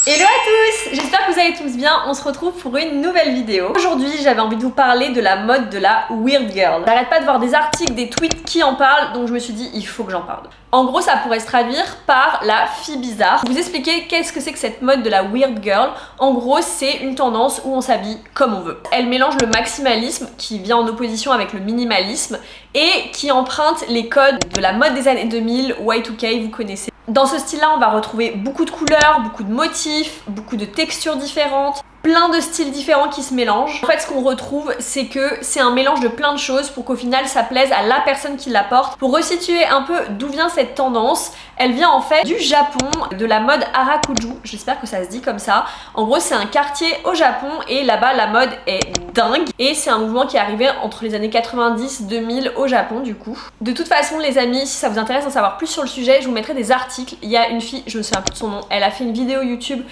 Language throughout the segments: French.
Hello à tous, j'espère que vous allez tous bien, on se retrouve pour une nouvelle vidéo. Aujourd'hui j'avais envie de vous parler de la mode de la weird girl. J'arrête pas de voir des articles, des tweets qui en parlent, donc je me suis dit il faut que j'en parle. En gros ça pourrait se traduire par la fille bizarre. Vous expliquer qu'est-ce que c'est que cette mode de la weird girl. En gros c'est une tendance où on s'habille comme on veut. Elle mélange le maximalisme qui vient en opposition avec le minimalisme et qui emprunte les codes de la mode des années 2000, Y2K, vous connaissez. Dans ce style-là, on va retrouver beaucoup de couleurs, beaucoup de motifs, beaucoup de textures différentes, plein de styles différents qui se mélangent. En fait, ce qu'on retrouve, c'est que c'est un mélange de plein de choses pour qu'au final, ça plaise à la personne qui la porte. Pour resituer un peu d'où vient cette tendance, elle vient en fait du Japon, de la mode Harajuku. J'espère que ça se dit comme ça. En gros, c'est un quartier au Japon et là-bas, la mode est dingue. Et c'est un mouvement qui est arrivé entre les années 90-2000 au Japon, du coup. De toute façon, les amis, si ça vous intéresse d'en savoir plus sur le sujet, je vous mettrai des articles. Il y a une fille, je me souviens plus de son nom, elle a fait une vidéo YouTube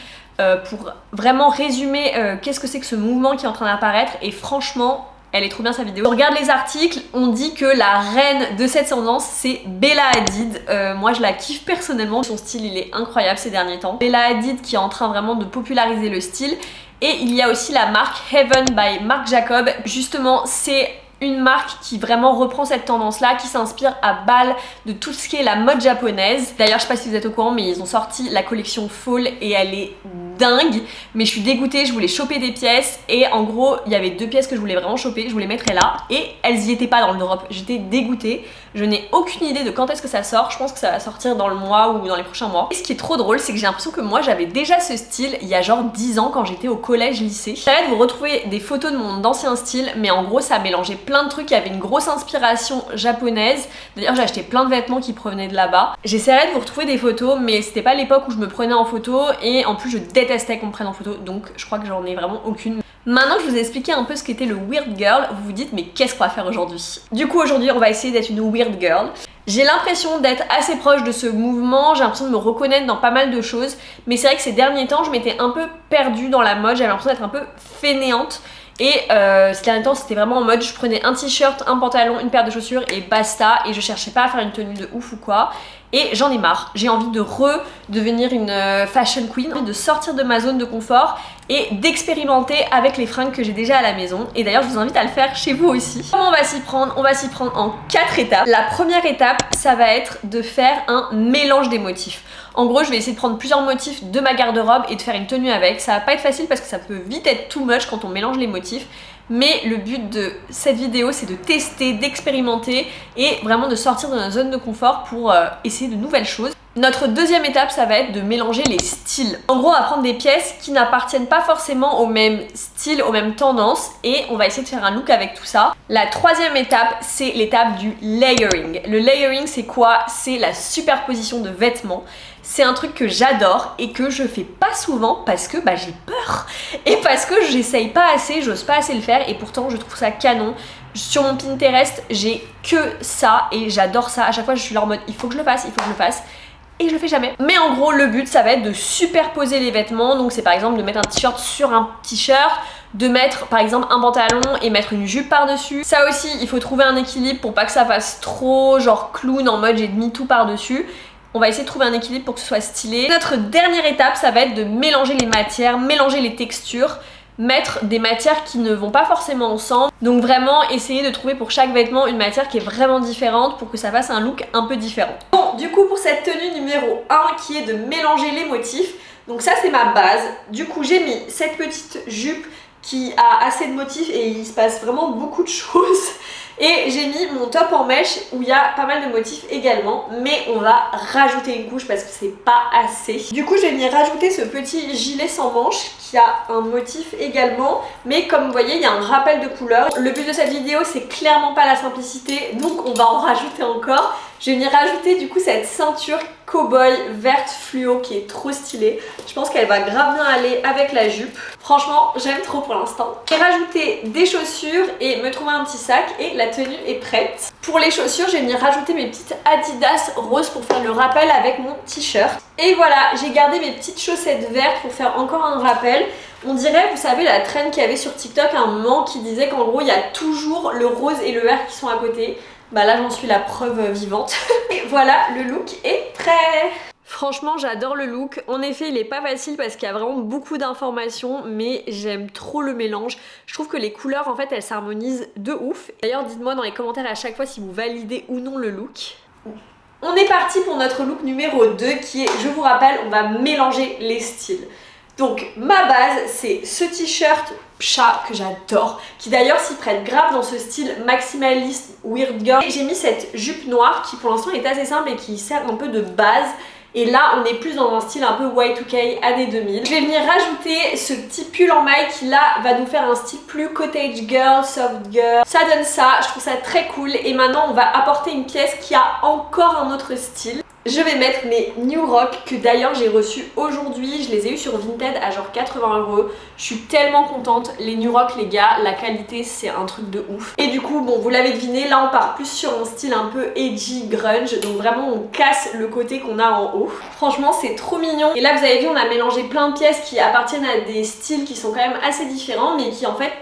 pour vraiment résumer qu'est-ce que c'est que ce mouvement qui est en train d'apparaître, et franchement elle est trop bien sa vidéo. On regarde les articles, on dit que la reine de cette tendance c'est Bella Hadid. Moi je la kiffe personnellement, son style il est incroyable ces derniers temps. Bella Hadid qui est en train vraiment de populariser le style. Et il y a aussi la marque Heaven by Marc Jacob. Justement c'est une marque qui vraiment reprend cette tendance-là, qui s'inspire à balle de tout ce qui est la mode japonaise. D'ailleurs, je sais pas si vous êtes au courant, mais ils ont sorti la collection Fall et elle est dingue. Mais je suis dégoûtée, je voulais choper des pièces et en gros, il y avait deux pièces que je voulais vraiment choper, je vous les mettrais là et elles y étaient pas dans le drop. J'étais dégoûtée. Je n'ai aucune idée de quand est-ce que ça sort. Je pense que ça va sortir dans le mois ou dans les prochains mois. Et ce qui est trop drôle, c'est que j'ai l'impression que moi, j'avais déjà ce style il y a genre 10 ans quand j'étais au collège-lycée. J'arrête de vous retrouver des photos de mon ancien style, mais en gros, ça mélangeait plein de trucs. Il y avait une grosse inspiration japonaise. D'ailleurs, j'ai acheté plein de vêtements qui provenaient de là-bas. J'essaierai de vous retrouver des photos, mais c'était pas l'époque où je me prenais en photo et en plus, je détestais qu'on me prenne en photo, donc je crois que j'en ai vraiment aucune. Maintenant que je vous ai expliqué un peu ce qu'était le weird girl, vous vous dites mais qu'est-ce qu'on va faire aujourd'hui? Du coup aujourd'hui on va essayer d'être une weird girl. J'ai l'impression d'être assez proche de ce mouvement, j'ai l'impression de me reconnaître dans pas mal de choses, mais c'est vrai que ces derniers temps je m'étais un peu perdue dans la mode, j'avais l'impression d'être un peu fainéante. Et ces derniers temps c'était vraiment en mode je prenais un t-shirt, un pantalon, une paire de chaussures et basta, et je cherchais pas à faire une tenue de ouf ou quoi. Et j'en ai marre, j'ai envie de redevenir une fashion queen, de sortir de ma zone de confort et d'expérimenter avec les fringues que j'ai déjà à la maison. Et d'ailleurs je vous invite à le faire chez vous aussi. Comment on va s'y prendre? On va s'y prendre en 4 étapes. La première étape, ça va être de faire un mélange des motifs. En gros, je vais essayer de prendre plusieurs motifs de ma garde-robe et de faire une tenue avec. Ça va pas être facile parce que ça peut vite être too much quand on mélange les motifs. Mais le but de cette vidéo, c'est de tester, d'expérimenter et vraiment de sortir de notre zone de confort pour essayer de nouvelles choses. Notre deuxième étape, ça va être de mélanger les styles. En gros, on va prendre des pièces qui n'appartiennent pas forcément au même style, aux mêmes tendances, et on va essayer de faire un look avec tout ça. La troisième étape, c'est l'étape du layering. Le layering, c'est quoi? C'est la superposition de vêtements. C'est un truc que j'adore et que je fais pas souvent parce que j'ai peur et parce que j'essaye pas assez, j'ose pas assez le faire, et pourtant je trouve ça canon. Sur mon Pinterest, j'ai que ça et j'adore ça. À chaque fois, je suis là en mode il faut que je le fasse, il faut que je le fasse. Et je le fais jamais. Mais en gros, le but, ça va être de superposer les vêtements. Donc c'est par exemple de mettre un t-shirt sur un t-shirt, de mettre par exemple un pantalon et mettre une jupe par-dessus. Ça aussi, il faut trouver un équilibre pour pas que ça fasse trop genre clown en mode j'ai mis tout par-dessus. On va essayer de trouver un équilibre pour que ce soit stylé. Notre dernière étape, ça va être de mélanger les matières, mélanger les textures, mettre des matières qui ne vont pas forcément ensemble. Donc vraiment essayer de trouver pour chaque vêtement une matière qui est vraiment différente pour que ça fasse un look un peu différent. Bon, du coup pour cette tenue numéro 1 qui est de mélanger les motifs, donc ça c'est ma base. Du coup j'ai mis cette petite jupe qui a assez de motifs et il se passe vraiment beaucoup de choses. Et j'ai mis mon top en mèche où il y a pas mal de motifs également, mais on va rajouter une couche parce que c'est pas assez. Du coup j'ai mis rajouter ce petit gilet sans manches qui a un motif également, mais comme vous voyez il y a un rappel de couleur. Le but de cette vidéo c'est clairement pas la simplicité, donc on va en rajouter encore. Je vais venir rajouter du coup cette ceinture cowboy verte fluo qui est trop stylée. Je pense qu'elle va grave bien aller avec la jupe. Franchement, j'aime trop pour l'instant. J'ai rajouté des chaussures et me trouver un petit sac et la tenue est prête. Pour les chaussures, j'ai venir rajouter mes petites Adidas roses pour faire le rappel avec mon t-shirt. Et voilà, j'ai gardé mes petites chaussettes vertes pour faire encore un rappel. On dirait, vous savez, la trend qu'il y avait sur TikTok à un moment qui disait qu'en gros, il y a toujours le rose et le vert qui sont à côté. Bah là, j'en suis la preuve vivante. Et voilà, le look est prêt. Franchement, j'adore le look. En effet, il est pas facile parce qu'il y a vraiment beaucoup d'informations, mais j'aime trop le mélange. Je trouve que les couleurs, en fait, elles s'harmonisent de ouf. D'ailleurs, dites-moi dans les commentaires à chaque fois si vous validez ou non le look. On est parti pour notre look numéro 2 qui est, je vous rappelle, on va mélanger les styles. Donc ma base, c'est ce t-shirt chat que j'adore, qui d'ailleurs s'y prête grave dans ce style maximaliste weird girl. J'ai mis cette jupe noire qui pour l'instant est assez simple et qui sert un peu de base. Et là, on est plus dans un style un peu Y2K, années 2000. Je vais venir rajouter ce petit pull en maille qui là va nous faire un style plus cottage girl, soft girl. Ça donne ça, je trouve ça très cool. Et maintenant, on va apporter une pièce qui a encore un autre style. Je vais mettre mes New Rock que d'ailleurs j'ai reçus aujourd'hui, je les ai eu sur Vinted à genre 80 €. Je suis tellement contente, les New Rock les gars, la qualité c'est un truc de ouf. Et du coup bon vous l'avez deviné, là on part plus sur un style un peu edgy grunge, donc vraiment on casse le côté qu'on a en haut. Franchement c'est trop mignon. Et là vous avez vu on a mélangé plein de pièces qui appartiennent à des styles qui sont quand même assez différents mais qui en fait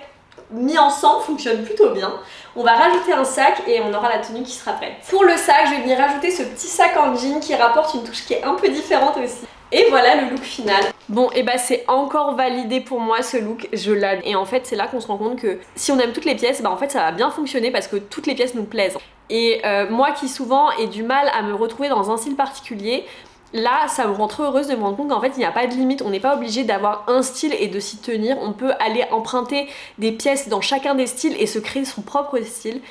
mis ensemble fonctionnent plutôt bien. On va rajouter un sac et on aura la tenue qui sera prête. Pour le sac, je vais venir rajouter ce petit sac en jean qui rapporte une touche qui est un peu différente aussi. Et voilà le look final. Bon et bah c'est encore validé pour moi ce look, je l'adore. Et en fait c'est là qu'on se rend compte que si on aime toutes les pièces, bah en fait ça va bien fonctionner parce que toutes les pièces nous plaisent. Et moi qui souvent ai du mal à me retrouver dans un style particulier, là, ça me rend trop heureuse de me rendre compte qu'en fait, il n'y a pas de limite. On n'est pas obligé d'avoir un style et de s'y tenir. On peut aller emprunter des pièces dans chacun des styles et se créer son propre style.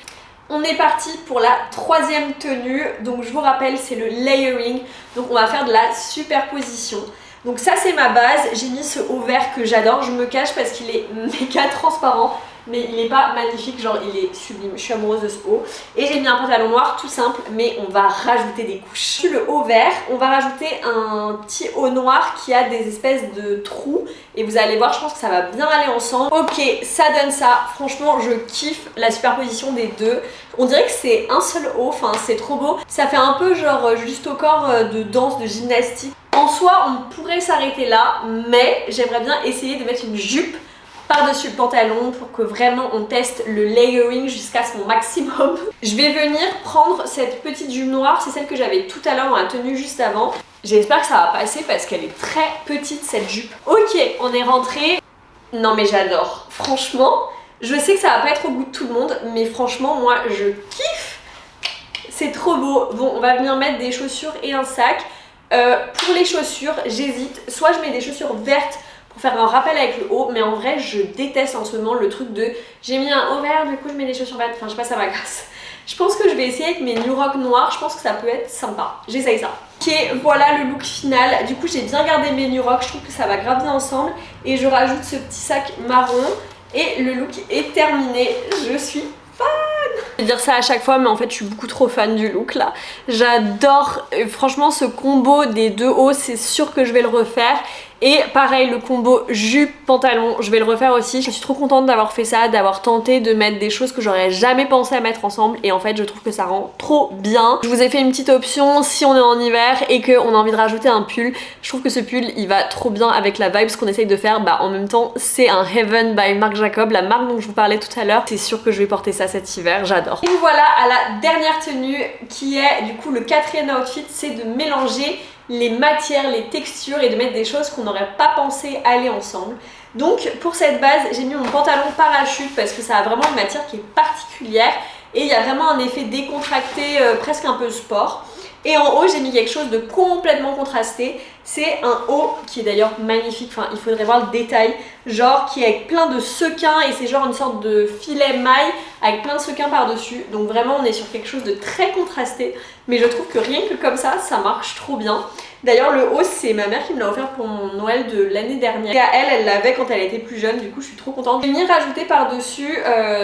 On est parti pour la troisième tenue. Donc, je vous rappelle, c'est le layering. Donc, on va faire de la superposition. Donc, ça, c'est ma base. J'ai mis ce haut vert que j'adore. Je me cache parce qu'il est méga transparent. Mais il est pas magnifique, genre il est sublime, je suis amoureuse de ce haut. Et j'ai mis un pantalon noir tout simple, mais on va rajouter des couches. Sur le haut vert, on va rajouter un petit haut noir qui a des espèces de trous. Et vous allez voir, je pense que ça va bien aller ensemble. Ok, ça donne ça. Franchement, je kiffe la superposition des deux. On dirait que c'est un seul haut, enfin c'est trop beau. Ça fait un peu genre juste au corps de danse, de gymnastique. En soi, on pourrait s'arrêter là, mais j'aimerais bien essayer de mettre une jupe par-dessus le pantalon pour que vraiment on teste le layering jusqu'à son maximum. Je vais venir prendre cette petite jupe noire, c'est celle que j'avais tout à l'heure dans la tenue juste avant. J'espère que ça va passer parce qu'elle est très petite cette jupe. Ok, on est rentré. Non mais j'adore. Franchement, je sais que ça va pas être au goût de tout le monde, mais franchement moi je kiffe. C'est trop beau. Bon, on va venir mettre des chaussures et un sac. Pour les chaussures, j'hésite. Soit je mets des chaussures vertes pour faire un rappel avec le haut, mais en vrai je déteste en ce moment le truc de j'ai mis un haut vert, du coup je mets des chaussures vertes, enfin je sais pas, ça m'agace. Je pense que je vais essayer avec mes New Rock noirs, je pense que ça peut être sympa, j'essaye ça. Ok, voilà le look final, du coup j'ai bien gardé mes New Rock, je trouve que ça va grave bien ensemble et je rajoute ce petit sac marron et le look est terminé, je suis fan. Je vais dire ça à chaque fois, mais en fait je suis beaucoup trop fan du look là. J'adore, franchement ce combo des deux hauts, c'est sûr que je vais le refaire. Et pareil, le combo jupe pantalon, je vais le refaire aussi. Je suis trop contente d'avoir fait ça, d'avoir tenté de mettre des choses que j'aurais jamais pensé à mettre ensemble. Et en fait je trouve que ça rend trop bien. Je vous ai fait une petite option si on est en hiver et qu'on a envie de rajouter un pull. Je trouve que ce pull il va trop bien avec la vibe, ce qu'on essaye de faire. Bah en même temps c'est un Heaven by Marc Jacob, la marque dont je vous parlais tout à l'heure. C'est sûr que je vais porter ça cet hiver, j'adore. Et voilà à la dernière tenue qui est du coup le quatrième outfit, c'est de mélanger les matières, les textures et de mettre des choses qu'on n'aurait pas pensé aller ensemble. Donc pour cette base, j'ai mis mon pantalon parachute parce que ça a vraiment une matière qui est particulière et il y a vraiment un effet décontracté, presque un peu sport. Et en haut, j'ai mis quelque chose de complètement contrasté. C'est un haut qui est d'ailleurs magnifique, enfin il faudrait voir le détail, genre qui est avec plein de sequins et c'est genre une sorte de filet maille avec plein de sequins par-dessus. Donc vraiment on est sur quelque chose de très contrasté, mais je trouve que rien que comme ça marche trop bien. D'ailleurs le haut c'est ma mère qui me l'a offert pour mon Noël de l'année dernière. Et elle l'avait quand elle était plus jeune, du coup je suis trop contente. Je vais venir rajouter par-dessus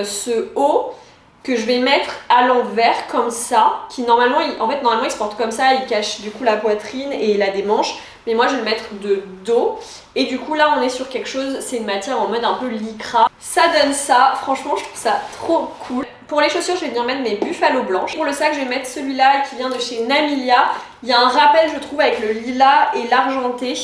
ce haut que je vais mettre à l'envers comme ça, qui normalement, normalement il se porte comme ça, il cache du coup la poitrine et il a des manches, mais moi je vais le mettre de dos, et du coup là on est sur quelque chose, c'est une matière en mode un peu lycra. Ça donne ça, franchement je trouve ça trop cool. Pour les chaussures, je vais venir mettre mes Buffalo blanches. Pour le sac, je vais mettre celui-là qui vient de chez Namilia. Il y a un rappel je trouve avec le lilas et l'argenté.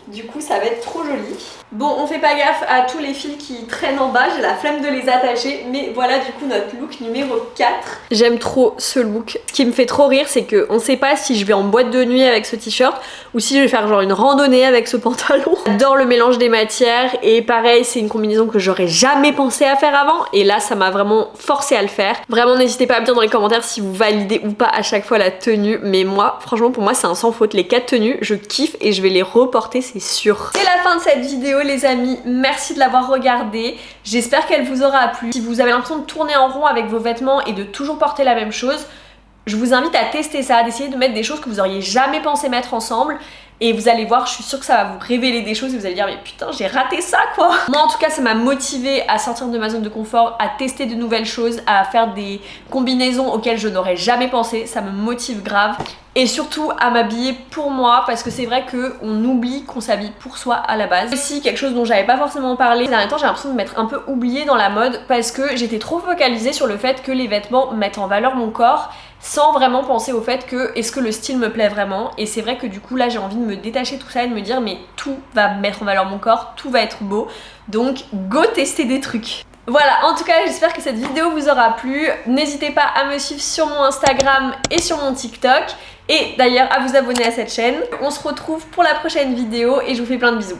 Du coup ça va être trop joli. Bon, on fait pas gaffe à tous les fils qui traînent en bas, j'ai la flemme de les attacher, mais voilà du coup notre look numéro 4. J'aime trop ce look. Ce qui me fait trop rire, c'est qu'on sait pas si je vais en boîte de nuit avec ce t-shirt ou si je vais faire genre une randonnée avec ce pantalon. J'adore le mélange des matières et pareil, c'est une combinaison que j'aurais jamais pensé à faire avant et là ça m'a vraiment forcé à le faire. Vraiment n'hésitez pas à me dire dans les commentaires si vous validez ou pas à chaque fois la tenue, mais moi franchement pour moi c'est un sans faute. Les 4 tenues, je kiffe et je vais les reporter, c'est sûr. C'est la fin de cette vidéo les amis, merci de l'avoir regardée, j'espère qu'elle vous aura plu. Si vous avez l'impression de tourner en rond avec vos vêtements et de toujours porter la même chose, je vous invite à tester ça, d'essayer de mettre des choses que vous auriez jamais pensé mettre ensemble. Et vous allez voir, je suis sûre que ça va vous révéler des choses et vous allez dire mais putain j'ai raté ça quoi. Moi en tout cas ça m'a motivée à sortir de ma zone de confort, à tester de nouvelles choses, à faire des combinaisons auxquelles je n'aurais jamais pensé, ça me motive grave. Et surtout à m'habiller pour moi parce que c'est vrai qu'on oublie qu'on s'habille pour soi à la base. Aussi quelque chose dont j'avais pas forcément parlé, ces derniers temps j'ai l'impression de m'être un peu oubliée dans la mode parce que j'étais trop focalisée sur le fait que les vêtements mettent en valeur mon corps sans vraiment penser au fait que est-ce que le style me plaît vraiment. Et c'est vrai que du coup là j'ai envie de me détacher de tout ça et de me dire mais tout va mettre en valeur mon corps, tout va être beau, donc go tester des trucs. Voilà, en tout cas j'espère que cette vidéo vous aura plu. N'hésitez pas à me suivre sur mon Instagram et sur mon TikTok et d'ailleurs à vous abonner à cette chaîne. On se retrouve pour la prochaine vidéo et je vous fais plein de bisous.